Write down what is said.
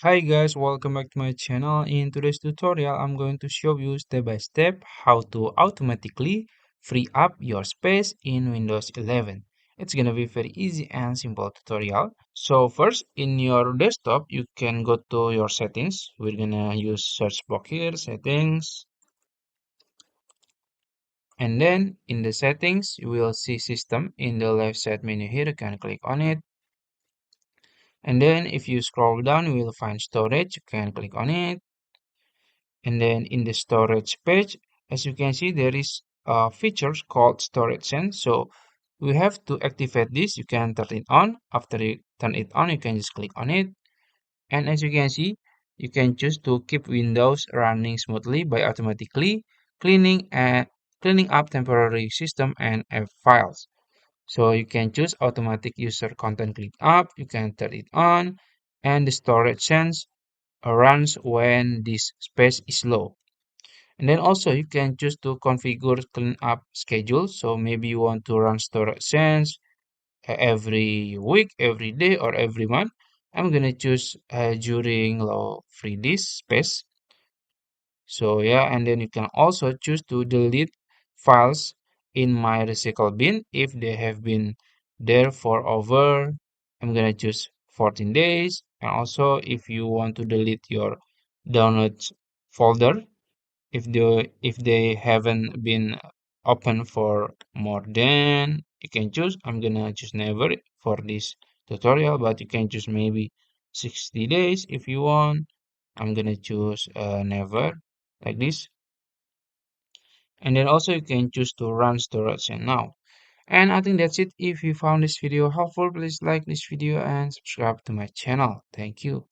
Hi guys, welcome back to my channel. In today's tutorial, I'm going to show you step by step how to automatically free up your space in Windows 11. It's gonna be very easy and simple tutorial. So first, in your desktop, you can go to your settings. We're gonna use search box here, settings. And then in the settings, you will see system in the left side menu here. You can click on it. And then if you scroll down, you will find storage. You can click on it. And then in the storage page, as you can see, there is a feature called storage sense. So we have to activate this. You can turn it on. After you turn it on, you can just click on it. And as you can see, you can choose to keep Windows running smoothly by automatically cleaning and cleaning up temporary system and app files. So you can choose automatic user content cleanup. You can turn it on, and the storage sense runs when this space is low. And then also you can choose to configure cleanup schedule. So maybe you want to run storage sense every week, every day, or every month. I'm gonna choose during low free disk space. So yeah, and then you can also choose to delete files in my recycle bin if they have been there for over, I'm gonna choose 14 days. And also if you want to delete your downloads folder, if they haven't been open for more than, you can choose, I'm gonna choose never for this tutorial, but you can choose maybe 60 days if you want. I'm gonna choose never, like this. And then also you can choose to run storage and now. And I think that's it. If you found this video helpful, please like this video and subscribe to my channel. Thank you.